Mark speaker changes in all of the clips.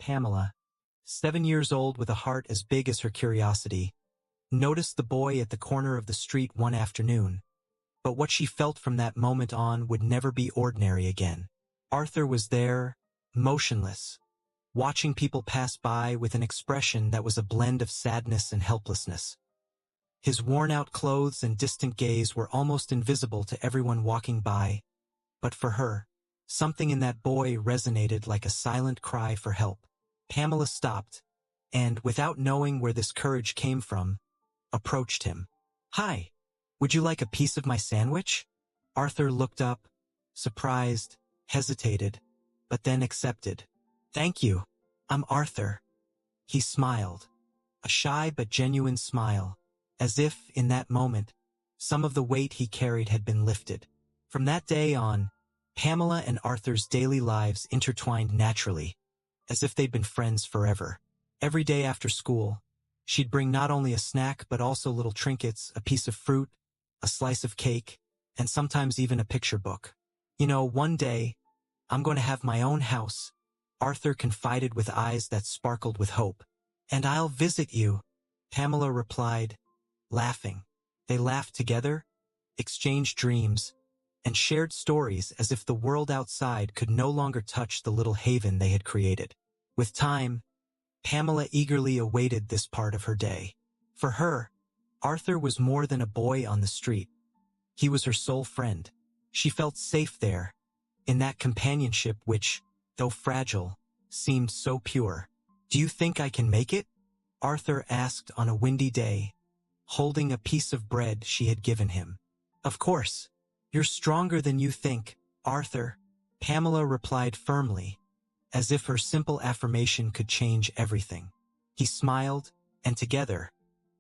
Speaker 1: Pamela, 7 years old with a heart as big as her curiosity, noticed the boy at the corner of the street one afternoon. But what she felt from that moment on would never be ordinary again. Arthur was there, motionless, watching people pass by with an expression that was a blend of sadness and helplessness. His worn-out clothes and distant gaze were almost invisible to everyone walking by, but for her, something in that boy resonated like a silent cry for help. Pamela stopped, and, without knowing where this courage came from, approached him. "Hi, would you like a piece of my sandwich?" Arthur looked up, surprised, hesitated, but then accepted. "Thank you, I'm Arthur." He smiled, a shy but genuine smile, as if, in that moment, some of the weight he carried had been lifted. From that day on, Pamela and Arthur's daily lives intertwined naturally, as if they'd been friends forever. Every day after school, she'd bring not only a snack but also little trinkets, a piece of fruit, a slice of cake, and sometimes even a picture book. "You know, one day, I'm going to have my own house," Arthur confided with eyes that sparkled with hope. "And I'll visit you," Pamela replied, laughing. They laughed together, exchanged dreams, and shared stories as if the world outside could no longer touch the little haven they had created. With time, Pamela eagerly awaited this part of her day. For her, Arthur was more than a boy on the street. He was her sole friend. She felt safe there, in that companionship which, though fragile, seemed so pure. "Do you think I can make it?" Arthur asked on a windy day, holding a piece of bread she had given him. "Of course. You're stronger than you think, Arthur," Pamela replied firmly, as if her simple affirmation could change everything. He smiled, and together,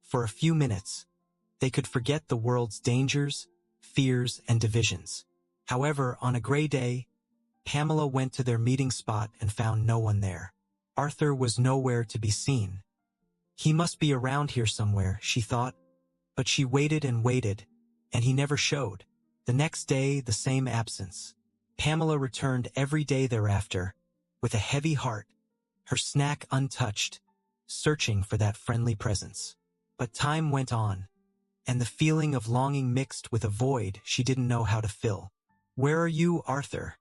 Speaker 1: for a few minutes, they could forget the world's dangers, fears, and divisions. However, on a gray day, Pamela went to their meeting spot and found no one there. Arthur was nowhere to be seen. He must be around here somewhere, she thought, but she waited, and he never showed. The next day, the same absence. Pamela returned every day thereafter, with a heavy heart, her snack untouched, searching for that friendly presence. But time went on, and the feeling of longing mixed with a void she didn't know how to fill. "Where are you, Arthur?"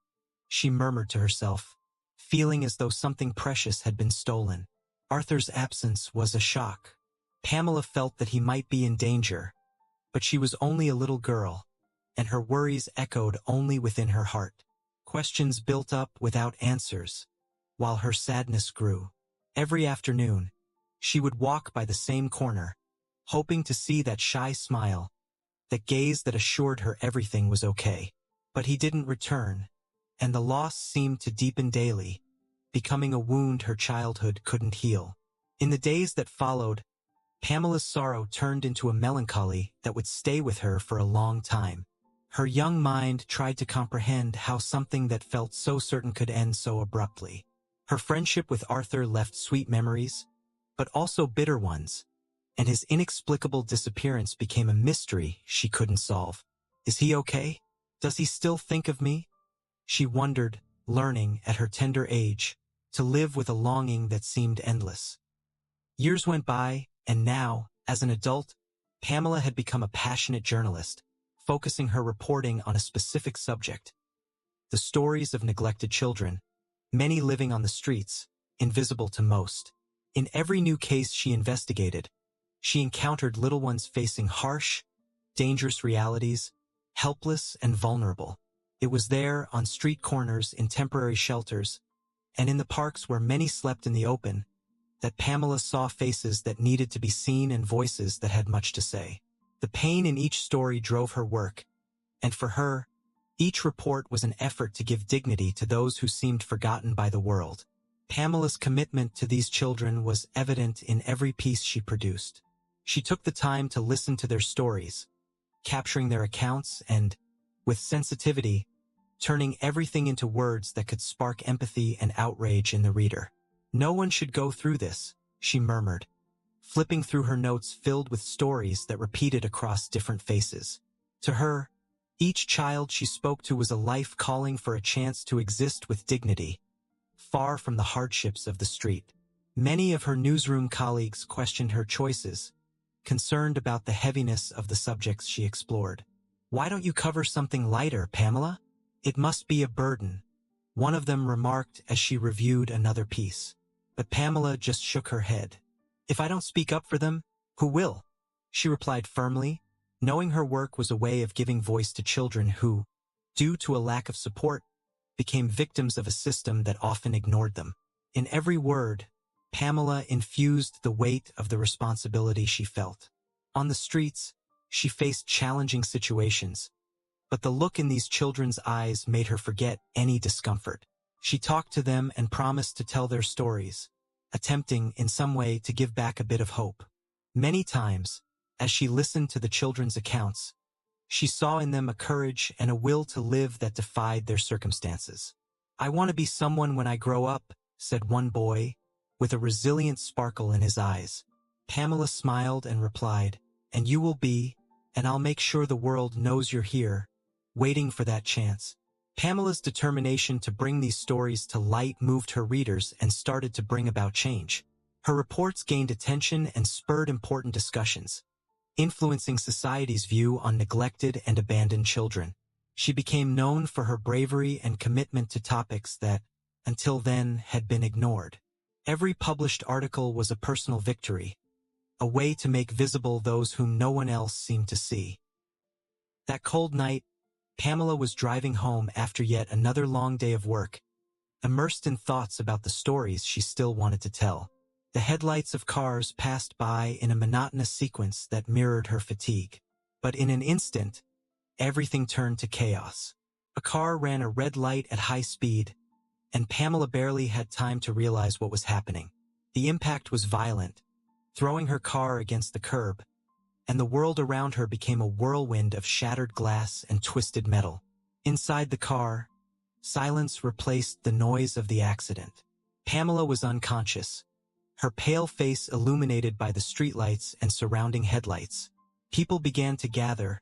Speaker 1: she murmured to herself, feeling as though something precious had been stolen. Arthur's absence was a shock. Pamela felt that he might be in danger, but she was only a little girl, and her worries echoed only within her heart. Questions built up without answers, while her sadness grew. Every afternoon, she would walk by the same corner, hoping to see that shy smile, that gaze that assured her everything was okay. But he didn't return, and the loss seemed to deepen daily, becoming a wound her childhood couldn't heal. In the days that followed, Pamela's sorrow turned into a melancholy that would stay with her for a long time. Her young mind tried to comprehend how something that felt so certain could end so abruptly. Her friendship with Arthur left sweet memories, but also bitter ones, and his inexplicable disappearance became a mystery she couldn't solve. "Is he okay? Does he still think of me?" She wondered, learning, at her tender age, to live with a longing that seemed endless. Years went by, and now, as an adult, Pamela had become a passionate journalist, focusing her reporting on a specific subject: the stories of neglected children, many living on the streets, invisible to most. In every new case she investigated, she encountered little ones facing harsh, dangerous realities, helpless and vulnerable. It was there, on street corners, in temporary shelters, and in the parks where many slept in the open, that Pamela saw faces that needed to be seen and voices that had much to say. The pain in each story drove her work, and for her, each report was an effort to give dignity to those who seemed forgotten by the world. Pamela's commitment to these children was evident in every piece she produced. She took the time to listen to their stories, capturing their accounts and, with sensitivity, turning everything into words that could spark empathy and outrage in the reader. "No one should go through this," she murmured, flipping through her notes filled with stories that repeated across different faces. To her, each child she spoke to was a life calling for a chance to exist with dignity, far from the hardships of the street. Many of her newsroom colleagues questioned her choices, concerned about the heaviness of the subjects she explored. "Why don't you cover something lighter, Pamela? It must be a burden," one of them remarked as she reviewed another piece. But Pamela just shook her head. "If I don't speak up for them, who will?" she replied firmly, knowing her work was a way of giving voice to children who, due to a lack of support, became victims of a system that often ignored them. In every word, Pamela infused the weight of the responsibility she felt. On the streets, she faced challenging situations, but the look in these children's eyes made her forget any discomfort. She talked to them and promised to tell their stories, attempting in some way to give back a bit of hope. Many times, as she listened to the children's accounts, she saw in them a courage and a will to live that defied their circumstances. "I want to be someone when I grow up," said one boy, with a resilient sparkle in his eyes. Pamela smiled and replied, "And you will be, and I'll make sure the world knows you're here, waiting for that chance." Pamela's determination to bring these stories to light moved her readers and started to bring about change. Her reports gained attention and spurred important discussions, influencing society's view on neglected and abandoned children. She became known for her bravery and commitment to topics that, until then, had been ignored. Every published article was a personal victory, a way to make visible those whom no one else seemed to see. That cold night, Pamela was driving home after yet another long day of work, immersed in thoughts about the stories she still wanted to tell. The headlights of cars passed by in a monotonous sequence that mirrored her fatigue. But in an instant, everything turned to chaos. A car ran a red light at high speed, and Pamela barely had time to realize what was happening. The impact was violent, throwing her car against the curb, and the world around her became a whirlwind of shattered glass and twisted metal. Inside the car, silence replaced the noise of the accident. Pamela was unconscious, her pale face illuminated by the streetlights and surrounding headlights. People began to gather,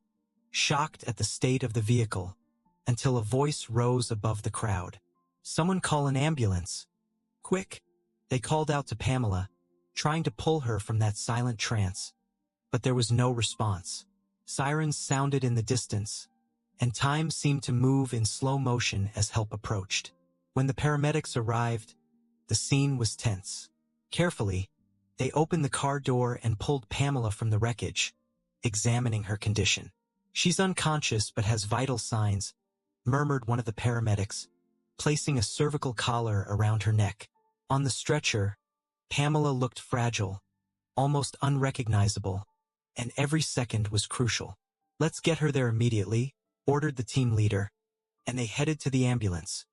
Speaker 1: shocked at the state of the vehicle, until a voice rose above the crowd. "Someone call an ambulance. Quick!" They called out to Pamela, trying to pull her from that silent trance. But there was no response. Sirens sounded in the distance, and time seemed to move in slow motion as help approached. When the paramedics arrived, the scene was tense. Carefully, they opened the car door and pulled Pamela from the wreckage, examining her condition. "She's unconscious but has vital signs," murmured one of the paramedics, placing a cervical collar around her neck. On the stretcher, Pamela looked fragile, almost unrecognizable, and every second was crucial. "Let's get her there immediately," ordered the team leader, and they headed to the ambulance,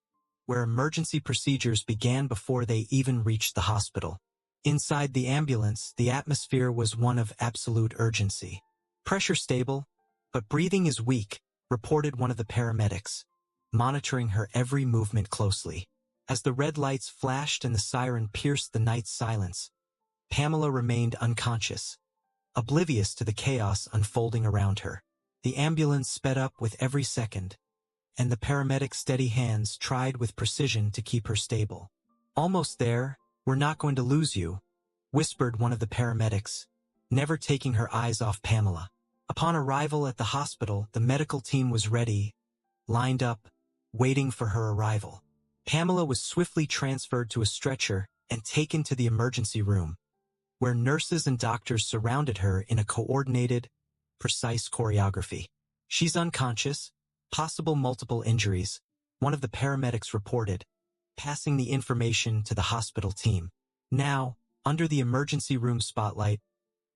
Speaker 1: where emergency procedures began before they even reached the hospital. Inside the ambulance, the atmosphere was one of absolute urgency. "Pressure stable, but breathing is weak," reported one of the paramedics, monitoring her every movement closely. As the red lights flashed and the siren pierced the night's silence, Pamela remained unconscious, oblivious to the chaos unfolding around her. The ambulance sped up with every second, and the paramedics' steady hands tried with precision to keep her stable. "Almost there, we're not going to lose you," whispered one of the paramedics, never taking her eyes off Pamela. Upon arrival at the hospital, the medical team was ready, lined up, waiting for her arrival. Pamela was swiftly transferred to a stretcher and taken to the emergency room, where nurses and doctors surrounded her in a coordinated, precise choreography. "She's unconscious, possible multiple injuries," one of the paramedics reported, passing the information to the hospital team. Now, under the emergency room spotlight,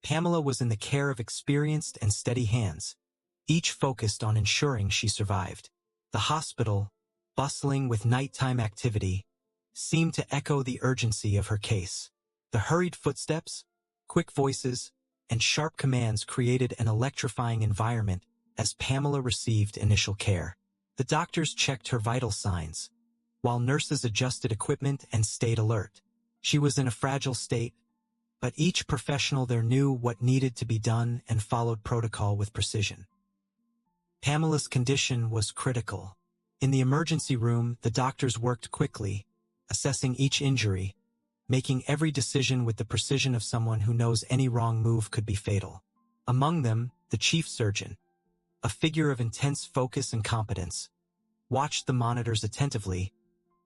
Speaker 1: Pamela was in the care of experienced and steady hands, each focused on ensuring she survived. The hospital, bustling with nighttime activity, seemed to echo the urgency of her case. The hurried footsteps, quick voices, and sharp commands created an electrifying environment as Pamela received initial care. The doctors checked her vital signs, while nurses adjusted equipment and stayed alert. She was in a fragile state, but each professional there knew what needed to be done and followed protocol with precision. Pamela's condition was critical. In the emergency room, the doctors worked quickly, assessing each injury, making every decision with the precision of someone who knows any wrong move could be fatal. Among them, the chief surgeon, a figure of intense focus and competence, watched the monitors attentively,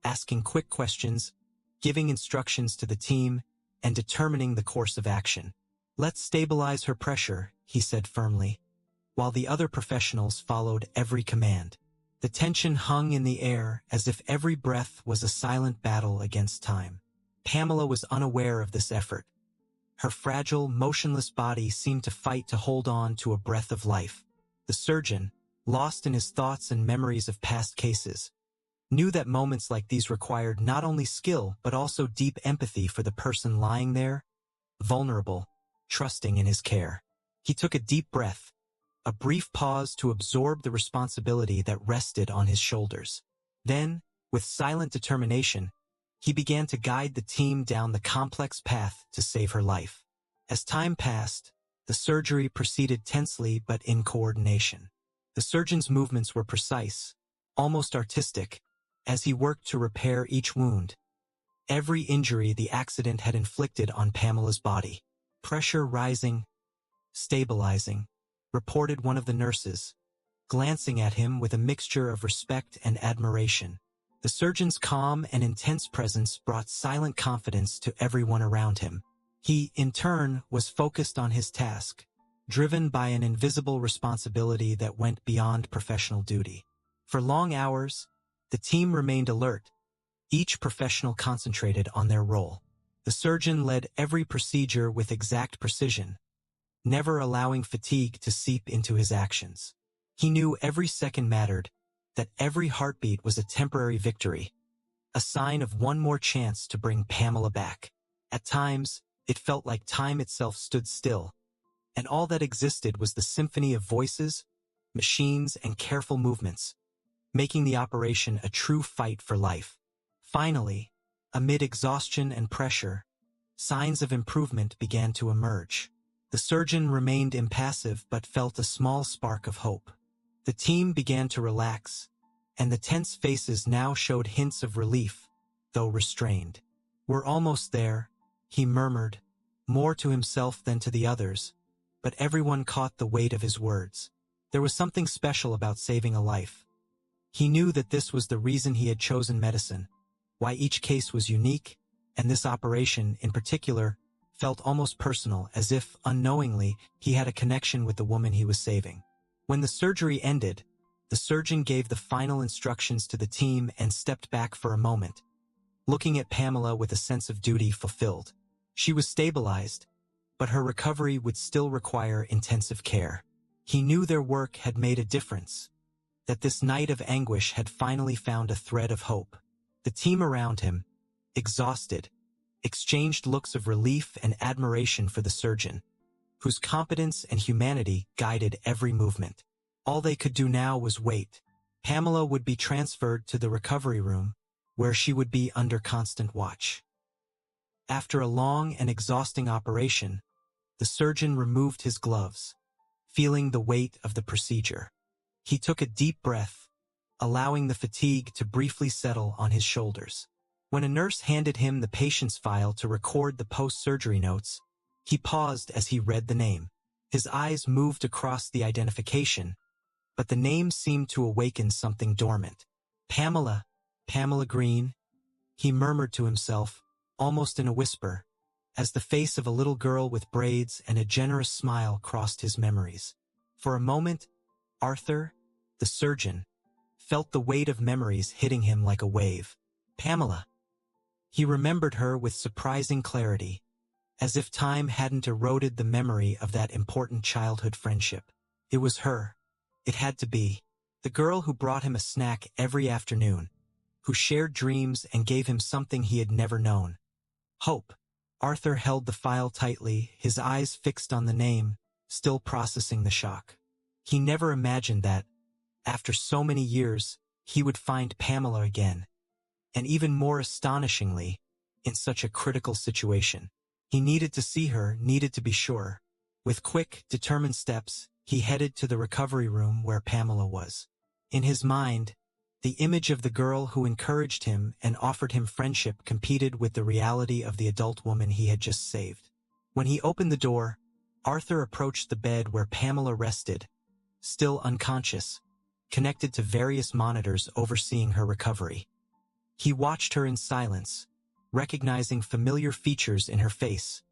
Speaker 1: asking quick questions, giving instructions to the team, and determining the course of action. "Let's stabilize her pressure," he said firmly, while the other professionals followed every command. The tension hung in the air as if every breath was a silent battle against time. Pamela was unaware of this effort. Her fragile, motionless body seemed to fight to hold on to a breath of life. The surgeon, lost in his thoughts and memories of past cases, knew that moments like these required not only skill but also deep empathy for the person lying there, vulnerable, trusting in his care. He took a deep breath, a brief pause to absorb the responsibility that rested on his shoulders. Then, with silent determination, he began to guide the team down the complex path to save her life. As time passed, the surgery proceeded tensely but in coordination. The surgeon's movements were precise, almost artistic, as he worked to repair each wound, every injury the accident had inflicted on Pamela's body. "Pressure rising, stabilizing," reported one of the nurses, glancing at him with a mixture of respect and admiration. The surgeon's calm and intense presence brought silent confidence to everyone around him. He, in turn, was focused on his task, driven by an invisible responsibility that went beyond professional duty. For long hours, the team remained alert, each professional concentrated on their role. The surgeon led every procedure with exact precision, never allowing fatigue to seep into his actions. He knew every second mattered, that every heartbeat was a temporary victory, a sign of one more chance to bring Pamela back. At times, it felt like time itself stood still, and all that existed was the symphony of voices, machines, and careful movements, making the operation a true fight for life. Finally, amid exhaustion and pressure, signs of improvement began to emerge. The surgeon remained impassive but felt a small spark of hope. The team began to relax, and the tense faces now showed hints of relief, though restrained. "We're almost there," he murmured, more to himself than to the others, but everyone caught the weight of his words. There was something special about saving a life. He knew that this was the reason he had chosen medicine, why each case was unique, and this operation, in particular, felt almost personal, as if, unknowingly, he had a connection with the woman he was saving. When the surgery ended, the surgeon gave the final instructions to the team and stepped back for a moment, looking at Pamela with a sense of duty fulfilled. She was stabilized, but her recovery would still require intensive care. He knew their work had made a difference, that this night of anguish had finally found a thread of hope. The team around him, exhausted, exchanged looks of relief and admiration for the surgeon, whose competence and humanity guided every movement. All they could do now was wait. Pamela would be transferred to the recovery room, where she would be under constant watch. After a long and exhausting operation, the surgeon removed his gloves, feeling the weight of the procedure. He took a deep breath, allowing the fatigue to briefly settle on his shoulders. When a nurse handed him the patient's file to record the post-surgery notes, he paused as he read the name. His eyes moved across the identification, but the name seemed to awaken something dormant. Pamela Green, he murmured to himself, almost in a whisper, as the face of a little girl with braids and a generous smile crossed his memories. For a moment, Arthur, the surgeon, felt the weight of memories hitting him like a wave. Pamela. He remembered her with surprising clarity, as if time hadn't eroded the memory of that important childhood friendship. It was her. It had to be. The girl who brought him a snack every afternoon, who shared dreams and gave him something he had never known. Hope. Arthur held the file tightly, his eyes fixed on the name, still processing the shock. He never imagined that, after so many years, he would find Pamela again. And even more astonishingly, in such a critical situation. He needed to see her, needed to be sure. With quick, determined steps, he headed to the recovery room where Pamela was. In his mind, The image of the girl who encouraged him and offered him friendship competed with the reality of the adult woman he had just saved. When he opened the door, Arthur approached the bed where Pamela rested, still unconscious, connected to various monitors overseeing her recovery. He watched her in silence, recognizing familiar features in her face,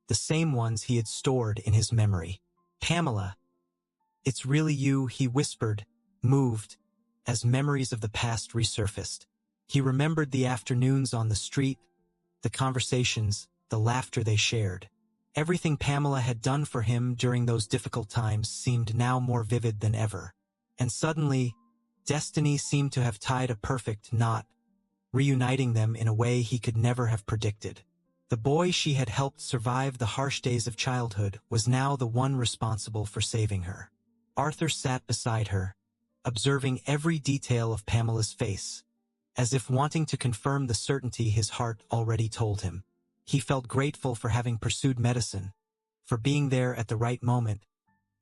Speaker 1: the same ones he had stored in his memory. "Pamela, it's really you," he whispered, moved, as memories of the past resurfaced. He remembered the afternoons on the street, the conversations, the laughter they shared. Everything Pamela had done for him during those difficult times seemed now more vivid than ever. And suddenly, destiny seemed to have tied a perfect knot, reuniting them in a way he could never have predicted. The boy she had helped survive the harsh days of childhood was now the one responsible for saving her. Arthur sat beside her, observing every detail of Pamela's face, as if wanting to confirm the certainty his heart already told him. He felt grateful for having pursued medicine, for being there at the right moment,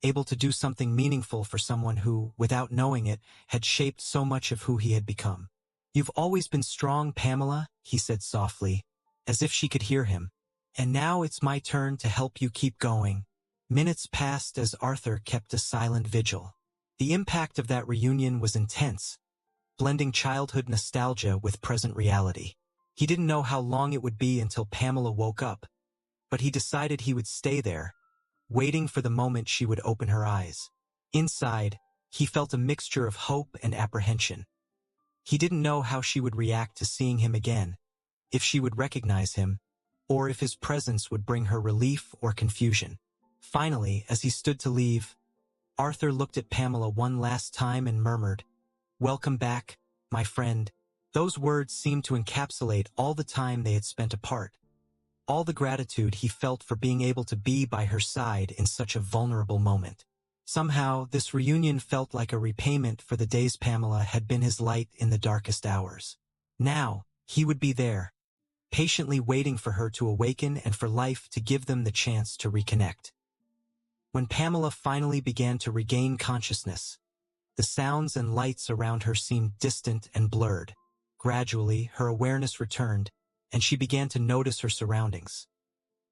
Speaker 1: able to do something meaningful for someone who, without knowing it, had shaped so much of who he had become. "You've always been strong, Pamela," he said softly, as if she could hear him. "And now it's my turn to help you keep going." Minutes passed as Arthur kept a silent vigil. The impact of that reunion was intense, blending childhood nostalgia with present reality. He didn't know how long it would be until Pamela woke up, but he decided he would stay there, waiting for the moment she would open her eyes. Inside, he felt a mixture of hope and apprehension. He didn't know how she would react to seeing him again, if she would recognize him, or if his presence would bring her relief or confusion. Finally, as he stood to leave, Arthur looked at Pamela one last time and murmured, "Welcome back, my friend." Those words seemed to encapsulate all the time they had spent apart, all the gratitude he felt for being able to be by her side in such a vulnerable moment. Somehow, this reunion felt like a repayment for the days Pamela had been his light in the darkest hours. Now, he would be there, patiently waiting for her to awaken and for life to give them the chance to reconnect. When Pamela finally began to regain consciousness, the sounds and lights around her seemed distant and blurred. Gradually, her awareness returned, and she began to notice her surroundings.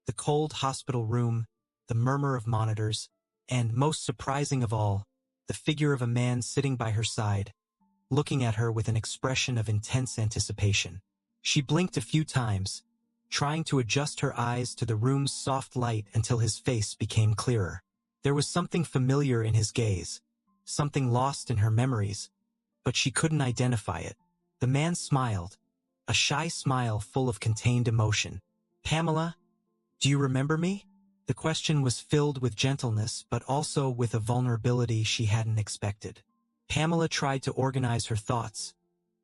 Speaker 1: The cold hospital room, the murmur of monitors, and, most surprising of all, the figure of a man sitting by her side, looking at her with an expression of intense anticipation. She blinked a few times, trying to adjust her eyes to the room's soft light until his face became clearer. There was something familiar in his gaze, something lost in her memories, but she couldn't identify it. The man smiled, a shy smile full of contained emotion. "Pamela, do you remember me?" The question was filled with gentleness, but also with a vulnerability she hadn't expected. Pamela tried to organize her thoughts,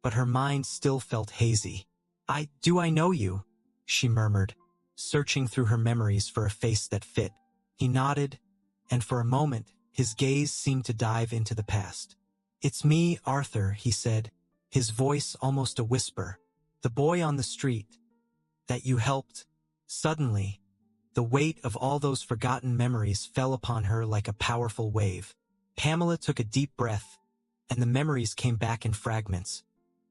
Speaker 1: but her mind still felt hazy. I know you," she murmured, searching through her memories for a face that fit. He nodded, and for a moment, his gaze seemed to dive into the past. "It's me, Arthur," he said, his voice almost a whisper. "The boy on the street that you helped." Suddenly, the weight of all those forgotten memories fell upon her like a powerful wave. Pamela took a deep breath, and the memories came back in fragments,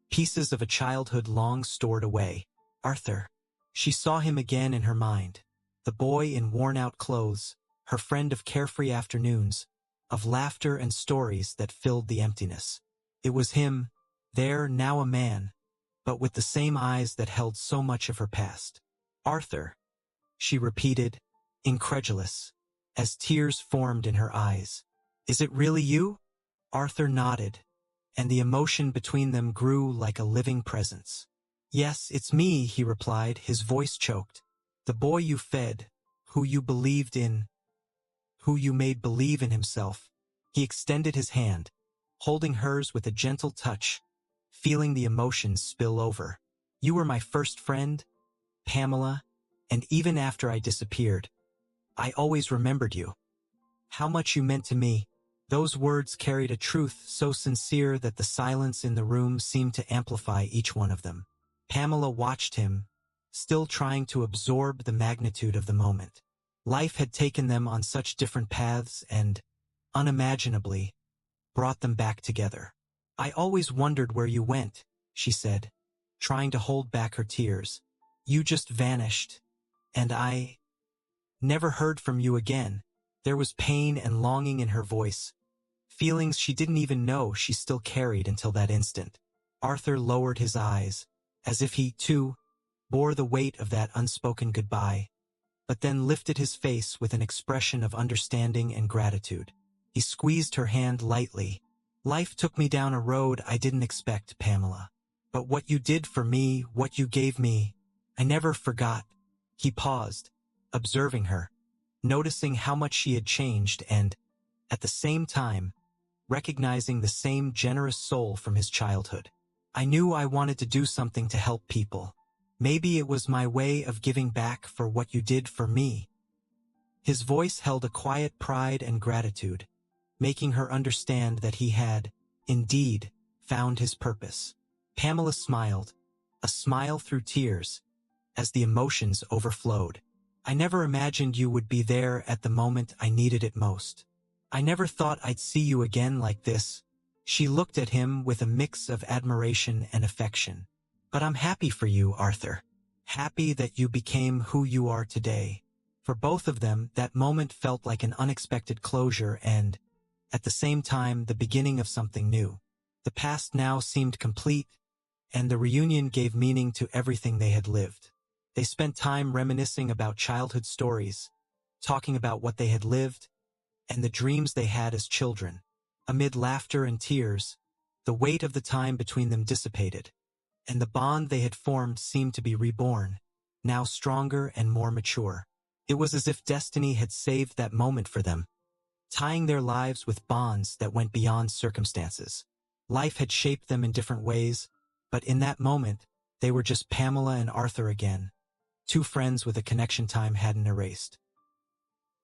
Speaker 1: pieces of a childhood long stored away. Arthur. She saw him again in her mind, the boy in worn-out clothes, her friend of carefree afternoons, of laughter and stories that filled the emptiness. It was him, there now a man, but with the same eyes that held so much of her past. "Arthur," she repeated, incredulous, as tears formed in her eyes. "Is it really you?" Arthur nodded, and the emotion between them grew like a living presence. "Yes, it's me," he replied, his voice choked. "The boy you fed, who you believed in, who you made believe in himself." He extended his hand, holding hers with a gentle touch, feeling the emotions spill over. "You were my first friend, Pamela, and even after I disappeared, I always remembered you. How much you meant to me." Those words carried a truth so sincere that the silence in the room seemed to amplify each one of them. Pamela watched him, still trying to absorb the magnitude of the moment. Life had taken them on such different paths and, unimaginably, brought them back together. "I always wondered where you went," she said, trying to hold back her tears. "You just vanished, and I never heard from you again." There was pain and longing in her voice, feelings she didn't even know she still carried until that instant. Arthur lowered his eyes, as if he, too, bore the weight of that unspoken goodbye, but then lifted his face with an expression of understanding and gratitude. He squeezed her hand lightly. "Life took me down a road I didn't expect, Pamela. But what you did for me, what you gave me, I never forgot." He paused, observing her, noticing how much she had changed and, at the same time, recognizing the same generous soul from his childhood. "I knew I wanted to do something to help people. Maybe it was my way of giving back for what you did for me." His voice held a quiet pride and gratitude, making her understand that he had, indeed, found his purpose. Pamela smiled, a smile through tears, as the emotions overflowed. "I never imagined you would be there at the moment I needed it most. I never thought I'd see you again like this." She looked at him with a mix of admiration and affection. "But I'm happy for you, Arthur. Happy that you became who you are today." For both of them, that moment felt like an unexpected closure and, at the same time, the beginning of something new. The past now seemed complete, and the reunion gave meaning to everything they had lived. They spent time reminiscing about childhood stories, talking about what they had lived, and the dreams they had as children. Amid laughter and tears, the weight of the time between them dissipated, and the bond they had formed seemed to be reborn, now stronger and more mature. It was as if destiny had saved that moment for them, tying their lives with bonds that went beyond circumstances. Life had shaped them in different ways, but in that moment, they were just Pamela and Arthur again, two friends with a connection time hadn't erased.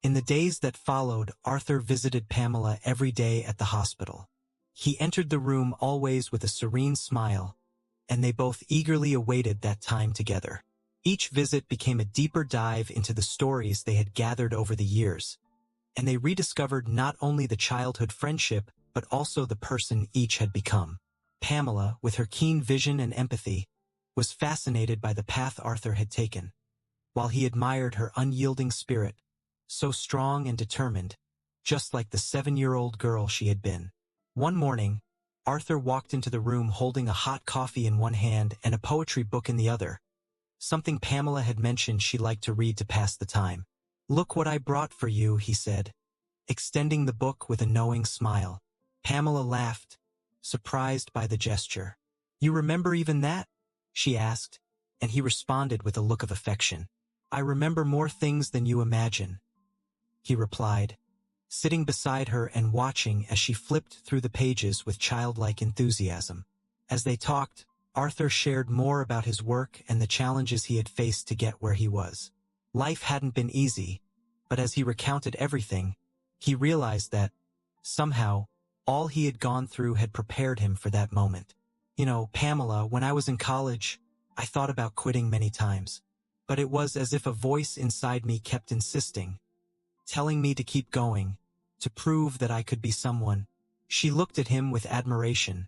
Speaker 1: In the days that followed, Arthur visited Pamela every day at the hospital. He entered the room always with a serene smile, and they both eagerly awaited that time together. Each visit became a deeper dive into the stories they had gathered over the years, and they rediscovered not only the childhood friendship, but also the person each had become. Pamela, with her keen vision and empathy, was fascinated by the path Arthur had taken, while he admired her unyielding spirit, so strong and determined, just like the 7-year-old girl she had been. One morning, Arthur walked into the room holding a hot coffee in one hand and a poetry book in the other, something Pamela had mentioned she liked to read to pass the time. "Look what I brought for you," he said, extending the book with a knowing smile. Pamela laughed, surprised by the gesture. "You remember even that?" she asked, and he responded with a look of affection. "I remember more things than you imagine," he replied, sitting beside her and watching as she flipped through the pages with childlike enthusiasm. As they talked, Arthur shared more about his work and the challenges he had faced to get where he was. Life hadn't been easy, but as he recounted everything, he realized that, somehow, all he had gone through had prepared him for that moment. "You know, Pamela, when I was in college, I thought about quitting many times, but it was as if a voice inside me kept insisting, telling me to keep going, to prove that I could be someone." She looked at him with admiration,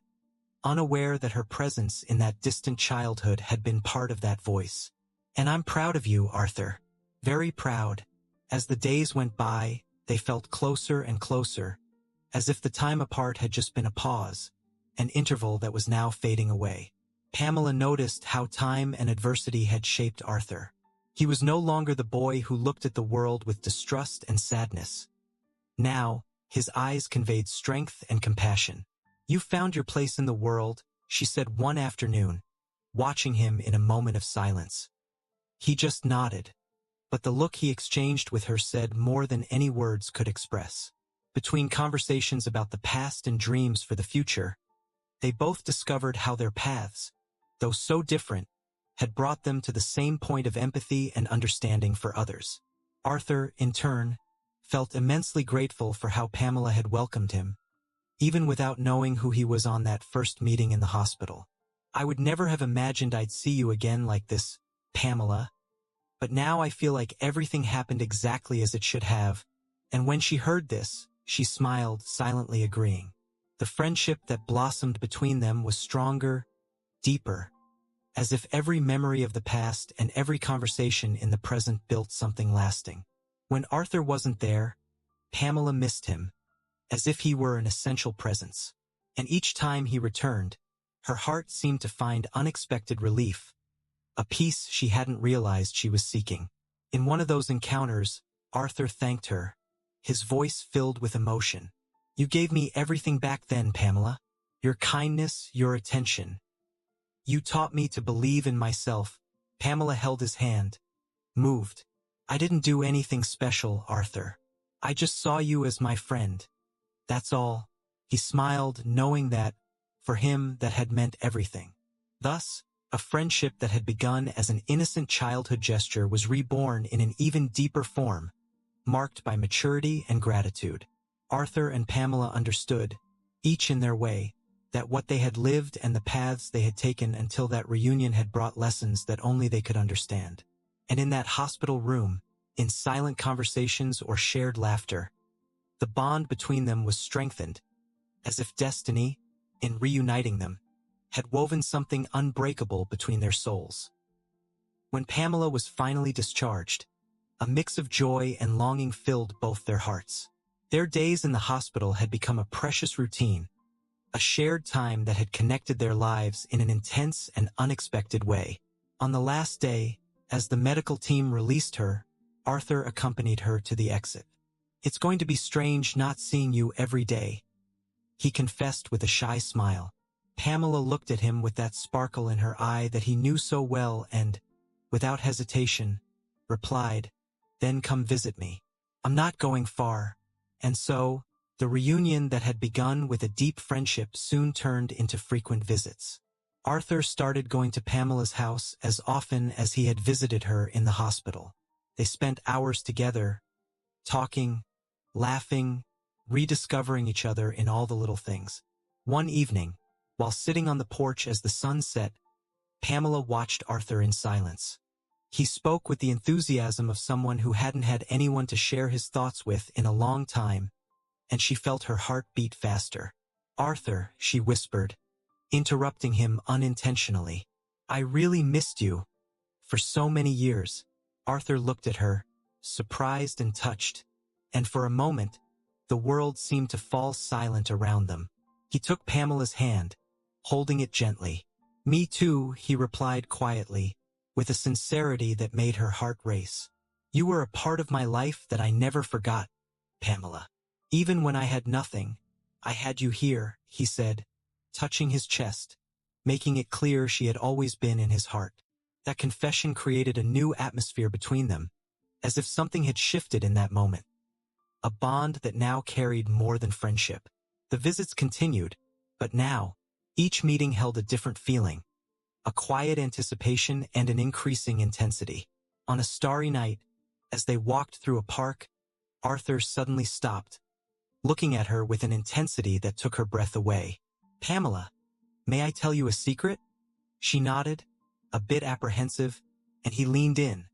Speaker 1: unaware that her presence in that distant childhood had been part of that voice. "And I'm proud of you, Arthur. Very proud." As the days went by, they felt closer and closer, as if the time apart had just been a pause, an interval that was now fading away. Pamela noticed how time and adversity had shaped Arthur. He was no longer the boy who looked at the world with distrust and sadness. Now, his eyes conveyed strength and compassion. "You found your place in the world," she said one afternoon, watching him in a moment of silence. He just nodded, but the look he exchanged with her said more than any words could express. Between conversations about the past and dreams for the future, they both discovered how their paths, though so different, had brought them to the same point of empathy and understanding for others. Arthur, in turn, felt immensely grateful for how Pamela had welcomed him, even without knowing who he was on that first meeting in the hospital. "I would never have imagined I'd see you again like this, Pamela, but now I feel like everything happened exactly as it should have." And when she heard this, she smiled, silently agreeing. The friendship that blossomed between them was stronger, deeper, as if every memory of the past and every conversation in the present built something lasting. When Arthur wasn't there, Pamela missed him, as if he were an essential presence. And each time he returned, her heart seemed to find unexpected relief, a peace she hadn't realized she was seeking. In one of those encounters, Arthur thanked her, his voice filled with emotion. "You gave me everything back then, Pamela. Your kindness, your attention. You taught me to believe in myself." Pamela held his hand, moved. "I didn't do anything special, Arthur. I just saw you as my friend. That's all." He smiled, knowing that, for him, that had meant everything. Thus, a friendship that had begun as an innocent childhood gesture was reborn in an even deeper form, marked by maturity and gratitude. Arthur and Pamela understood, each in their way, that what they had lived and the paths they had taken until that reunion had brought lessons that only they could understand. And in that hospital room, in silent conversations or shared laughter, the bond between them was strengthened, as if destiny, in reuniting them, had woven something unbreakable between their souls. When Pamela was finally discharged, a mix of joy and longing filled both their hearts. Their days in the hospital had become a precious routine, a shared time that had connected their lives in an intense and unexpected way. On the last day, as the medical team released her, Arthur accompanied her to the exit. "It's going to be strange not seeing you every day," he confessed with a shy smile. Pamela looked at him with that sparkle in her eye that he knew so well and, without hesitation, replied, "Then come visit me. I'm not going far." And so, the reunion that had begun with a deep friendship soon turned into frequent visits. Arthur started going to Pamela's house as often as he had visited her in the hospital. They spent hours together, talking, laughing, rediscovering each other in all the little things. One evening, while sitting on the porch as the sun set, Pamela watched Arthur in silence. He spoke with the enthusiasm of someone who hadn't had anyone to share his thoughts with in a long time, and she felt her heart beat faster. "Arthur," she whispered, interrupting him unintentionally, "I really missed you. For so many years." Arthur looked at her, surprised and touched, and for a moment, the world seemed to fall silent around them. He took Pamela's hand, holding it gently. "Me too," he replied quietly, with a sincerity that made her heart race. "You were a part of my life that I never forgot, Pamela. Even when I had nothing, I had you here," he said, touching his chest, making it clear she had always been in his heart. That confession created a new atmosphere between them, as if something had shifted in that moment. A bond that now carried more than friendship. The visits continued, but now, each meeting held a different feeling, a quiet anticipation and an increasing intensity. On a starry night, as they walked through a park, Arthur suddenly stopped, looking at her with an intensity that took her breath away. "Pamela, may I tell you a secret?" She nodded, a bit apprehensive, and he leaned in,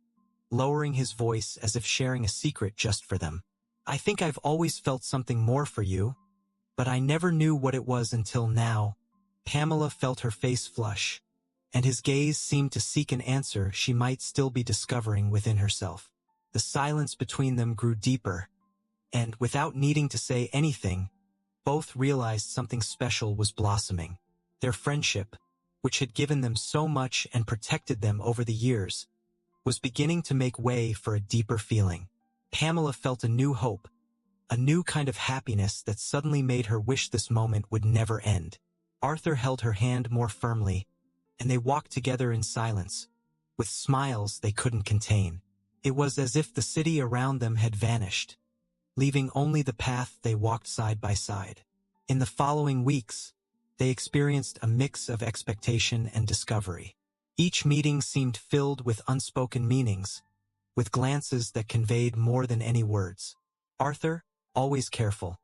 Speaker 1: lowering his voice as if sharing a secret just for them. "I think I've always felt something more for you, but I never knew what it was until now." Pamela felt her face flush, and his gaze seemed to seek an answer she might still be discovering within herself. The silence between them grew deeper, and, without needing to say anything, both realized something special was blossoming. Their friendship, which had given them so much and protected them over the years, was beginning to make way for a deeper feeling. Pamela felt a new hope, a new kind of happiness that suddenly made her wish this moment would never end. Arthur held her hand more firmly, and they walked together in silence, with smiles they couldn't contain. It was as if the city around them had vanished, leaving only the path they walked side by side. In the following weeks, they experienced a mix of expectation and discovery. Each meeting seemed filled with unspoken meanings, with glances that conveyed more than any words. Arthur, always careful,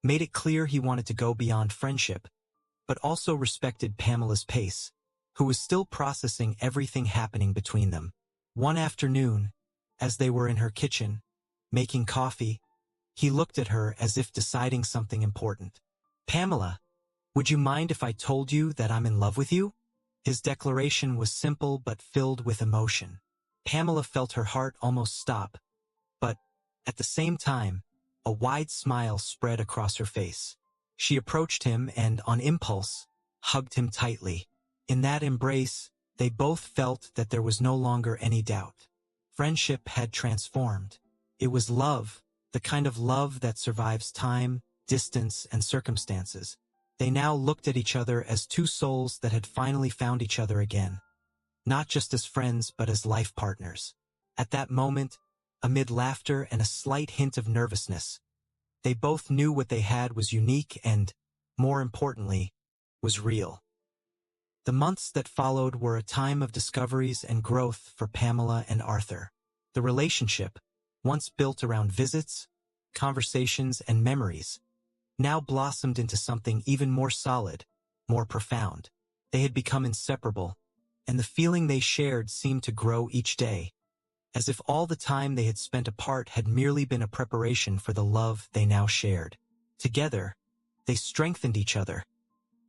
Speaker 1: made it clear he wanted to go beyond friendship, but also respected Pamela's pace, who was still processing everything happening between them. One afternoon, as they were in her kitchen, making coffee, he looked at her as if deciding something important. "Pamela, Would you mind if I told you that I'm in love with you? His declaration was simple but filled with emotion. Pamela felt her heart almost stop, but, at the same time, a wide smile spread across her face. She approached him and, on impulse, hugged him tightly. In that embrace, they both felt that there was no longer any doubt. Friendship had transformed. It was love, the kind of love that survives time, distance, and circumstances. They now looked at each other as two souls that had finally found each other again, not just as friends but as life partners. At that moment, amid laughter and a slight hint of nervousness, they both knew what they had was unique and, more importantly, was real. The months that followed were a time of discoveries and growth for Pamela and Arthur. The relationship, once built around visits, conversations, and memories, now blossomed into something even more solid, more profound. They had become inseparable, and the feeling they shared seemed to grow each day, as if all the time they had spent apart had merely been a preparation for the love they now shared. Together, they strengthened each other,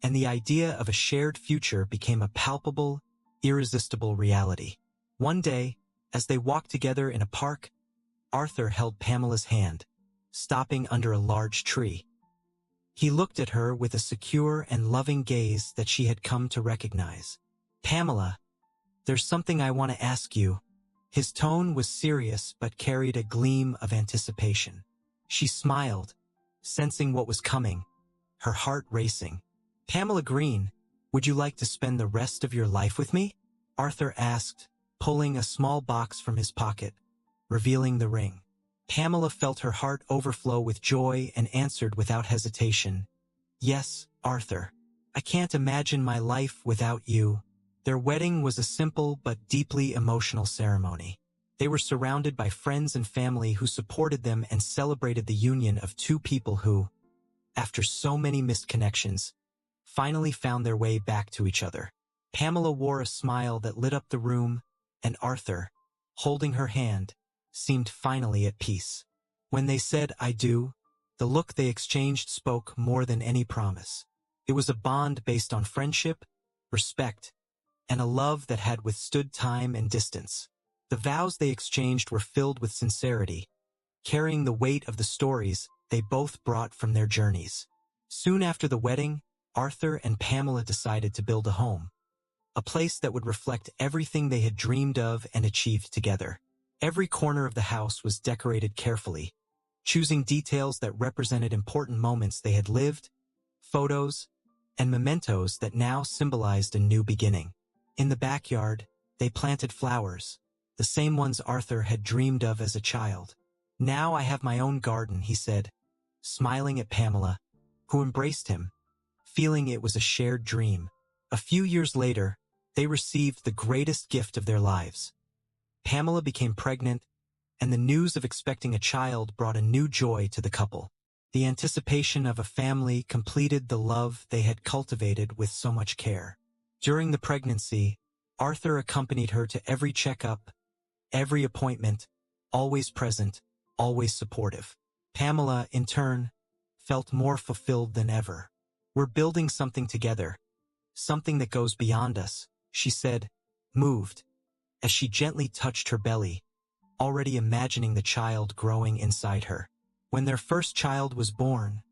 Speaker 1: and the idea of a shared future became a palpable, irresistible reality. One day, as they walked together in a park, Arthur held Pamela's hand, stopping under a large tree. He looked at her with a secure and loving gaze that she had come to recognize. "Pamela, there's something I want to ask you." His tone was serious but carried a gleam of anticipation. She smiled, sensing what was coming, her heart racing. "Pamela Green, would you like to spend the rest of your life with me?" Arthur asked, pulling a small box from his pocket, revealing the ring. Pamela felt her heart overflow with joy and answered without hesitation, "Yes, Arthur. I can't imagine my life without you." Their wedding was a simple but deeply emotional ceremony. They were surrounded by friends and family who supported them and celebrated the union of two people who, after so many missed connections, finally found their way back to each other. Pamela wore a smile that lit up the room, and Arthur, holding her hand, seemed finally at peace. When they said "I do," the look they exchanged spoke more than any promise. It was a bond based on friendship, respect, and a love that had withstood time and distance. The vows they exchanged were filled with sincerity, carrying the weight of the stories they both brought from their journeys. Soon after the wedding, Arthur and Pamela decided to build a home, a place that would reflect everything they had dreamed of and achieved together. Every corner of the house was decorated carefully, choosing details that represented important moments they had lived, photos, and mementos that now symbolized a new beginning. In the backyard, they planted flowers, the same ones Arthur had dreamed of as a child. "Now I have my own garden," he said, smiling at Pamela, who embraced him, feeling it was a shared dream. A few years later, they received the greatest gift of their lives. Pamela became pregnant, and the news of expecting a child brought a new joy to the couple. The anticipation of a family completed the love they had cultivated with so much care. During the pregnancy, Arthur accompanied her to every checkup, every appointment, always present, always supportive. Pamela, in turn, felt more fulfilled than ever. "We're building something together, something that goes beyond us," she said, moved, as she gently touched her belly, already imagining the child growing inside her. When their first child was born,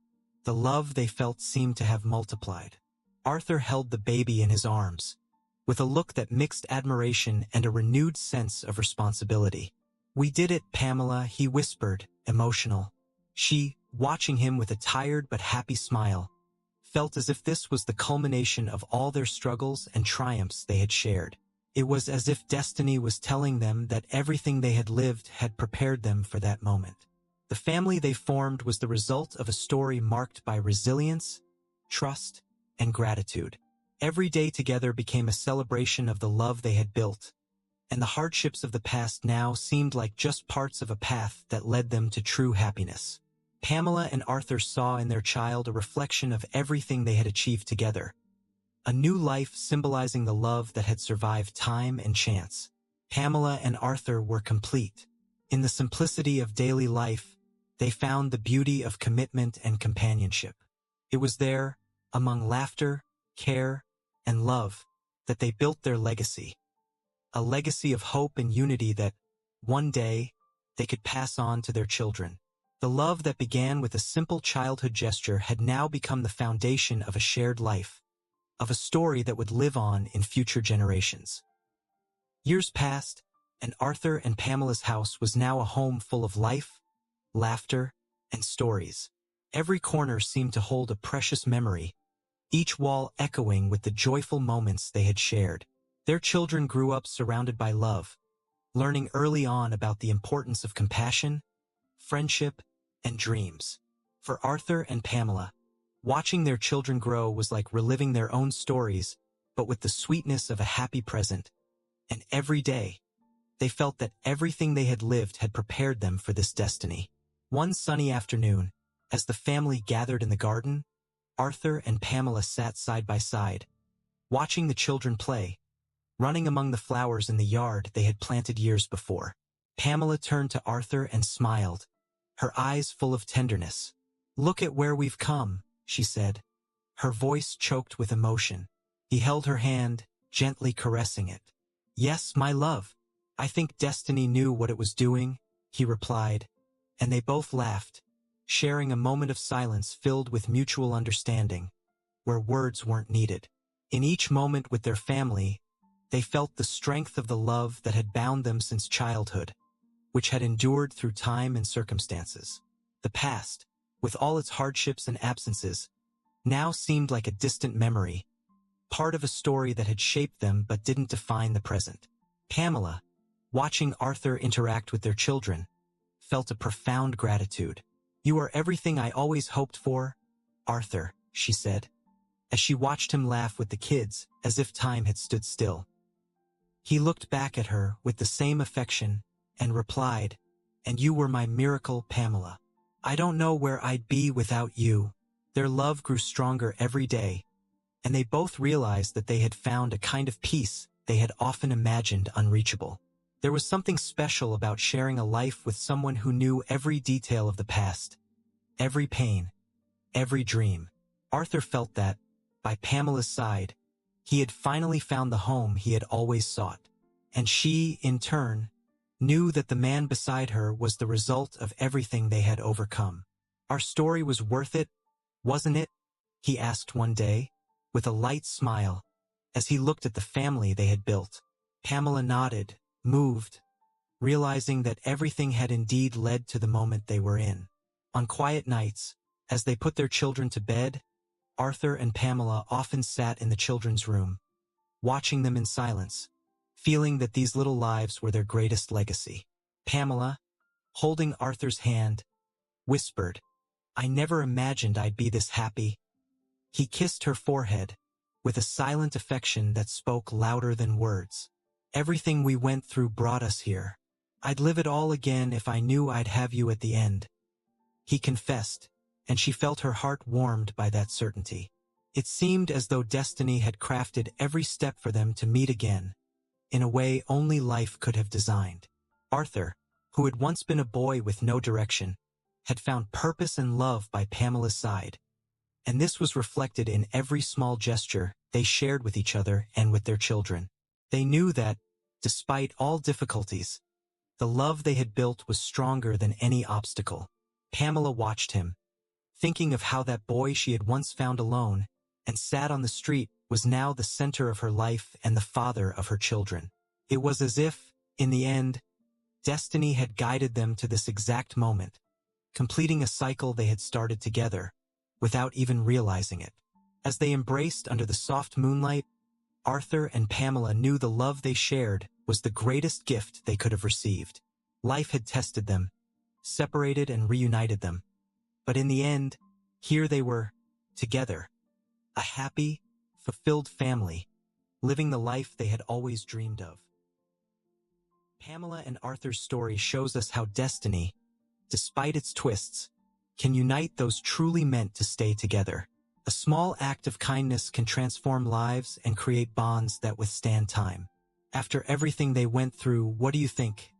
Speaker 1: the love they felt seemed to have multiplied. Arthur held the baby in his arms, with a look that mixed admiration and a renewed sense of responsibility. "We did it, Pamela," he whispered, emotional. She, watching him with a tired but happy smile, felt as if this was the culmination of all their struggles and triumphs they had shared. It was as if destiny was telling them that everything they had lived had prepared them for that moment. The family they formed was the result of a story marked by resilience, trust, and gratitude. Every day together became a celebration of the love they had built, and the hardships of the past now seemed like just parts of a path that led them to true happiness. Pamela and Arthur saw in their child a reflection of everything they had achieved together, a new life symbolizing the love that had survived time and chance. Pamela and Arthur were complete. In the simplicity of daily life, they found the beauty of commitment and companionship. It was there, among laughter, care, and love, that they built their legacy. A legacy of hope and unity that, one day, they could pass on to their children. The love that began with a simple childhood gesture had now become the foundation of a shared life, of a story that would live on in future generations. Years passed, and Arthur and Pamela's house was now a home full of life, laughter, and stories. Every corner seemed to hold a precious memory, each wall echoing with the joyful moments they had shared. Their children grew up surrounded by love, learning early on about the importance of compassion, friendship, and dreams. For Arthur and Pamela, watching their children grow was like reliving their own stories, but with the sweetness of a happy present. And every day, they felt that everything they had lived had prepared them for this destiny. One sunny afternoon, as the family gathered in the garden, Arthur and Pamela sat side by side, watching the children play, running among the flowers in the yard they had planted years before. Pamela turned to Arthur and smiled, her eyes full of tenderness. "Look at where we've come," she said, her voice choked with emotion. He held her hand, gently caressing it. "Yes, my love, I think destiny knew what it was doing," he replied, and they both laughed, sharing a moment of silence filled with mutual understanding, where words weren't needed. In each moment with their family, they felt the strength of the love that had bound them since childhood, which had endured through time and circumstances. The past, with all its hardships and absences, now seemed like a distant memory, part of a story that had shaped them but didn't define the present. Pamela, watching Arthur interact with their children, felt a profound gratitude. "You are everything I always hoped for, Arthur," she said, as she watched him laugh with the kids as if time had stood still. He looked back at her with the same affection and replied, "And you were my miracle, Pamela. I don't know where I'd be without you." Their love grew stronger every day, and they both realized that they had found a kind of peace they had often imagined unreachable. There was something special about sharing a life with someone who knew every detail of the past, every pain, every dream. Arthur felt that, by Pamela's side, he had finally found the home he had always sought. And she, in turn, knew that the man beside her was the result of everything they had overcome. "Our story was worth it, wasn't it?" he asked one day, with a light smile, as he looked at the family they had built. Pamela nodded, moved, realizing that everything had indeed led to the moment they were in. On quiet nights, as they put their children to bed, Arthur and Pamela often sat in the children's room, watching them in silence, feeling that these little lives were their greatest legacy. Pamela, holding Arthur's hand, whispered, "I never imagined I'd be this happy." He kissed her forehead, with a silent affection that spoke louder than words. "Everything we went through brought us here. I'd live it all again if I knew I'd have you at the end," he confessed, and she felt her heart warmed by that certainty. It seemed as though destiny had crafted every step for them to meet again, in a way only life could have designed. Arthur, who had once been a boy with no direction, had found purpose and love by Pamela's side, and this was reflected in every small gesture they shared with each other and with their children. They knew that, despite all difficulties, the love they had built was stronger than any obstacle. Pamela watched him, thinking of how that boy she had once found alone and sad on the street was now the center of her life and the father of her children. It was as if, in the end, destiny had guided them to this exact moment, completing a cycle they had started together, without even realizing it. As they embraced under the soft moonlight, Arthur and Pamela knew the love they shared was the greatest gift they could have received. Life had tested them, separated and reunited them. But in the end, here they were, together, a happy, fulfilled family, living the life they had always dreamed of. Pamela and Arthur's story shows us how destiny, despite its twists, can unite those truly meant to stay together. A small act of kindness can transform lives and create bonds that withstand time. After everything they went through, what do you think?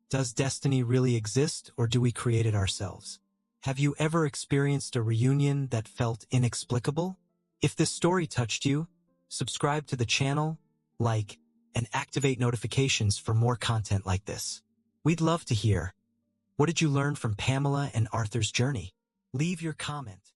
Speaker 1: Does destiny really exist, or do we create it ourselves? Have you ever experienced a reunion that felt inexplicable? If this story touched you, subscribe to the channel, like, and activate notifications for more content like this. We'd love to hear. What did you learn from Pamela and Arthur's journey? Leave your comment.